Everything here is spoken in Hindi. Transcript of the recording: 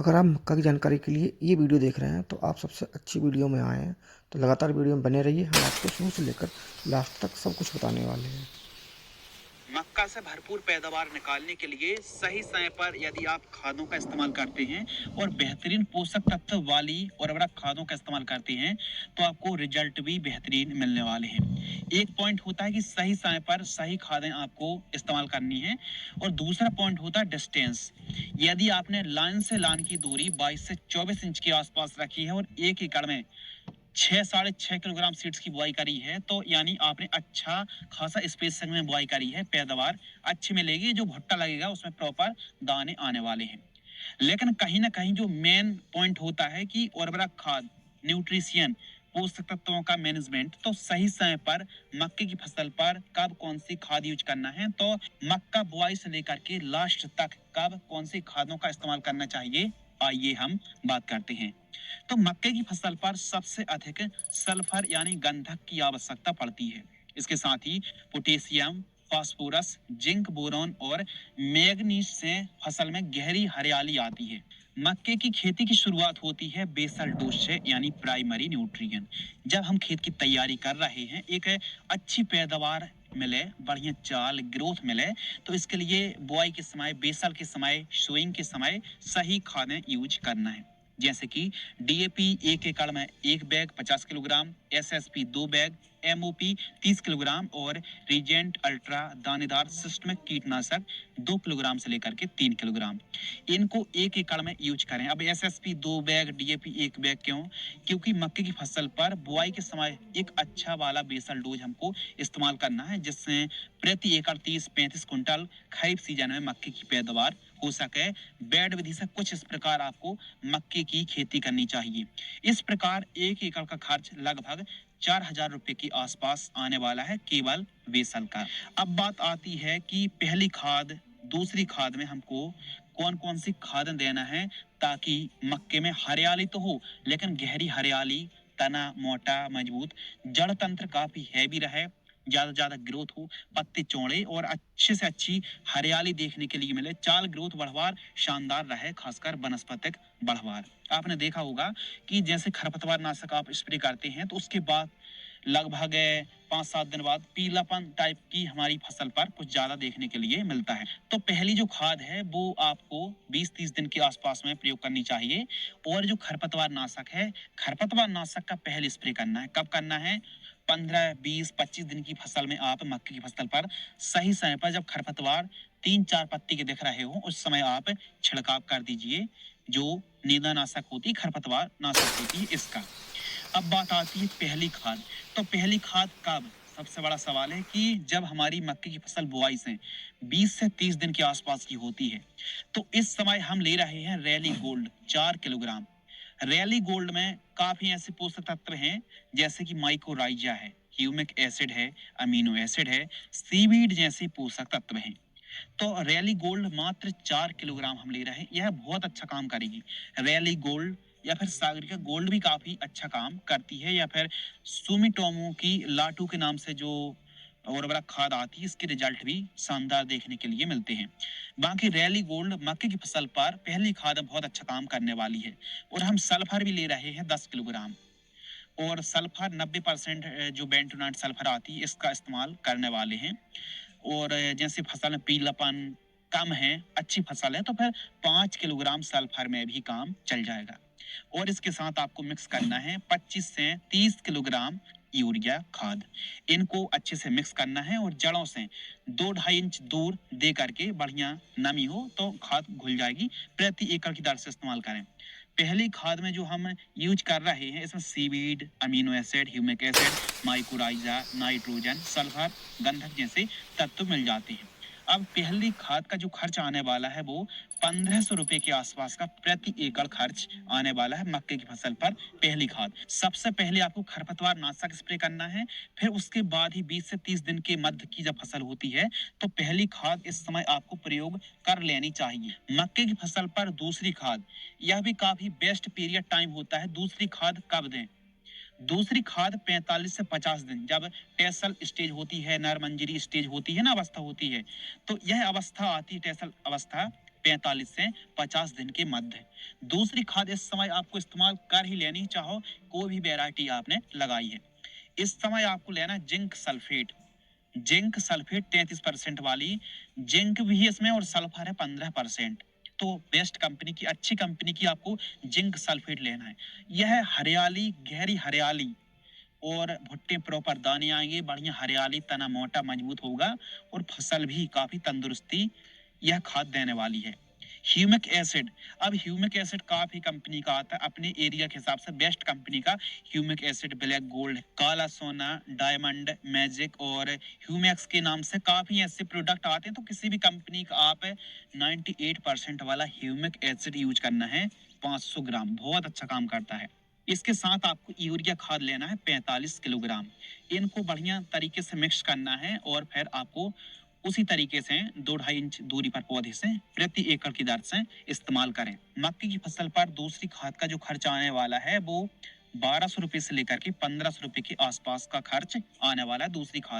अगर आप मक्का की जानकारी के लिए ये वीडियो देख रहे हैं तो आप सबसे अच्छी वीडियो में आए हैं। तो लगातार वीडियो में बने रहिए, हम आपको शुरू से लेकर लास्ट तक सब कुछ बताने वाले हैं। मक्का से भरपूर पैदावार निकालने के लिए सही समय पर यदि आप खादों का इस्तेमाल करते हैं और बेहतरीन पोषक तत्व वाली उर्वरक खादों का इस्तेमाल करते हैं तो आपको रिजल्ट भी बेहतरीन मिलने वाले हैं। एक पॉइंट होता है कि सही समय पर सही खादें आपको इस्तेमाल करनी है और दूसरा पॉइंट होता है डिस्टेंस। यदि आपने लाइन से लाइन की दूरी 22 से 24 इंच के आसपास रखी है और 1 एकड़ में 6-6.5 किलोग्राम सीड्स की बुआई करी है तो यानी आपने अच्छा खासा स्पेसिंग में बुआई करी है, पैदावार अच्छी मिलेगी, जो भुट्टा लगेगा उसमें प्रॉपर दाने आने वाले हैं। लेकिन कहीं ना कहीं जो मेन पॉइंट होता है कि उर्वरक खाद, न्यूट्रिशियन, पोषक तत्वों का मैनेजमेंट, तो सही समय पर मक्के की फसल पर कब कौन सी खाद यूज करना है, तो मक्का बुआई से लेकर के लास्ट तक कब कौन सी खादों का इस्तेमाल करना चाहिए, आइए हम बात करते हैं। तो मक्के की फसल पर सबसे अधिक सल्फर यानी गंधक की आवश्यकता पड़ती है। इसके साथ ही पोटेशियम, फास्फोरस, जिंक, बोरॉन और मैग्नीज से फसल में गहरी हरियाली आती है। मक्के की खेती की शुरुआत होती है बेसल डोज से यानी प्राइमरी न्यूट्रिएंट। जब हम खेत की तैयारी कर रहे हैं, एक अच्छी पैदावार मिले, बढ़िया चाल ग्रोथ मिले, तो इसके लिए बुआई के समय, बेसल के समय, सोइंग के समय सही खादें यूज करना है। जैसे कि डीएपी 1 एकड़ में 1 bag 50 kilogram, SSP 2 bag, MOP 30 kilogram और रीजेंट अल्ट्रा दानेदार सिस्टमिक कीटनाशक 2 किलोग्राम से लेकर के 3 किलोग्राम, इनको 1 एकड़ में यूज करें। अब एसएसपी 2 बैग, डीएपी 1 बैग क्यों? क्योंकि मक्के की फसल पर बुआई के समय एक अच्छा वाला बेसल डोज हमको इस्तेमाल करना है, जिससे प्रति एकड़ 30-35 कुंटल खरीफ सीजन में मक्के की पैदावार हो सके। बेड विधि से कुछ इस प्रकार आपको मक्के की खेती करनी चाहिए। इस प्रकार 1 एकड़ का खर्च लगभग 4,000 रुपए के आसपास आने वाला है केवल बेसल का। अब बात आती है कि पहली खाद, दूसरी खाद में हमको कौन कौन सी खाद देना है ताकि मक्के में हरियाली तो हो लेकिन गहरी हरियाली, तना मोटा मजबूत, जड़ तंत्र काफी हैवी रहे, ज्यादा ज्यादा ग्रोथ हो, पत्ते चौड़े और अच्छे से अच्छी हरियाली देखने के लिए मिले, चाल ग्रोथ बढ़वार शानदार रहे, खासकर वनस्पतिक बढ़वार। आपने देखा होगा कि जैसे खरपतवार नाशक आप स्प्रे करते हैं तो उसके बाद लगभग 5-7 दिन बाद पीलापन टाइप की हमारी फसल पर कुछ ज्यादा देखने के लिए मिलता है। तो पहली जो खाद है वो आपको 20-30 दिन के आसपास में प्रयोग करनी चाहिए। और जो खरपतवार नाशक है, खरपतवार नाशक का पहले स्प्रे करना है। कब करना है? 15-20-25 दिन की फसल में आप मक्के की फसल पर सही समय पर जब खरपतवार 3-4 पत्ती के दिख रहे हो उस समय आप छिड़काव कर दीजिए, जो नींदानाशक होती, खरपतवार नाशक होती है इसका। अब बात आती है पहली खाद। तो पहली खाद कब? सबसे बड़ा सवाल है कि जब हमारी मक्के की फसल बुआई से 20 से 30 दिन के आसपास की होती है। तो इस समय हम ले रहे हैं rally gold 4 kilogram. Rally gold में काफी ऐसे पोषक तत्व हैं जैसे कि माइकोराइजा है, ह्यूमिक एसिड है, अमीनो एसिड है, सीवीड जैसे पोषक तत्व हैं। तो रैली गोल्ड मात्र 4 किलोग्राम हम ले रहे हैं, यह बहुत अच्छा काम करेगी। रैली गोल्ड या फिर सागरिका गोल्ड भी काफी अच्छा काम करती है, या फिर सुमिटोमो की लाटू के नाम से जो उर्वरक खाद आती है, इसके रिजल्ट भी शानदार देखने के लिए मिलते हैं। बाकी रैली गोल्ड मक्के की फसल पर पहली खाद बहुत अच्छा काम करने वाली है। और हम सल्फर भी ले रहे हैं 10 किलोग्राम। और सल्फर 90% जो बेंटोनाइट सल्फर आती है इसका इस्तेमाल करने वाले हैं। और जैसे फसल में पीलापन कम है, अच्छी फसल है, तो फिर 5 किलोग्राम सल्फर में भी काम चल जाएगा। और इसके साथ आपको मिक्स करना है 25 से 30 किलोग्राम यूरिया खाद। इनको अच्छे से मिक्स करना है और जड़ों से 2-2.5 इंच दूर दे करके बढ़िया नमी हो तो खाद घुल जाएगी। प्रति एकड़ की दर से इस्तेमाल करें। पहली खाद में जो हम यूज कर रहे हैं इसमें seaweed, amino acid, humic acid, mycorrhiza, nitrogen, sulphur, गंधक जैसे तत्व मिल जाते हैं। अब पहली खाद का जो खर्च आने वाला है वो 1,500 रुपए के आसपास का प्रति एकड़ खर्च आने वाला है मक्के की फसल पर। पहली खाद सबसे पहले आपको खरपतवार नाशक स्प्रे करना है, फिर उसके बाद ही 20 से 30 दिन के मध्य की जब फसल होती है तो पहली खाद इस समय आपको प्रयोग कर लेनी चाहिए। मक्के की फसल पर दूसरी खाद, यह भी काफी बेस्ट पीरियड टाइम होता है। दूसरी खाद कब दें? दूसरी खाद 45 से 50 दिन, जब टेसल स्टेज होती है, नर मंजरी स्टेज होती है ना, अवस्था होती है, तो यह अवस्था आती है टेसल अवस्था, 45 से 50 दिन के मध्य। दूसरी खाद इस समय आपको इस्तेमाल कर ही लेनी, चाहो कोई भी वैरायटी आपने लगाई है। इस समय आपको लेना है जिंक सल्फेट। जिंक सल्फेट 33% वाली जिंक भी है इसमें और सल्फर है 15%। तो बेस्ट कंपनी की, अच्छी कंपनी की आपको जिंक सल्फेट लेना है। यह हरियाली, गहरी हरियाली और भुट्टे प्रॉपर दाने आएंगे, बढ़िया हरियाली, तना मोटा मजबूत होगा और फसल भी काफी तंदुरुस्ती यह खाद देने वाली है। ह्यूमिक एसिड, अब ह्यूमिक एसिड काफी कंपनी का आता है, अपने एरिया के हिसाब से बेस्ट कंपनी का ह्यूमिक एसिड ब्लैक गोल्ड, काला सोना, डायमंड, मैजिक और ह्यूमैक्स के नाम से काफी ऐसे प्रोडक्ट आते हैं। तो किसी भी कंपनी का आप 98% वाला ह्यूमिक एसिड यूज करना है, 500 ग्राम, बहुत अच्छा काम करता है। इसके साथ आपको यूरिया खाद लेना है 45 किलोग्राम। इनको बढ़िया तरीके से मिक्स करना है और फिर आपको उसी तरीके से 2-2.5 इंच दूरी पर पौधे से प्रति एकड़ की दर से इस्तेमाल करें। मक्के की फसल पर दूसरी खाद का जो खर्च आने वाला है वो 1200 रुपए से लेकर के 1500 रुपए के आसपास का खर्च आने वाला है दूसरी खाद।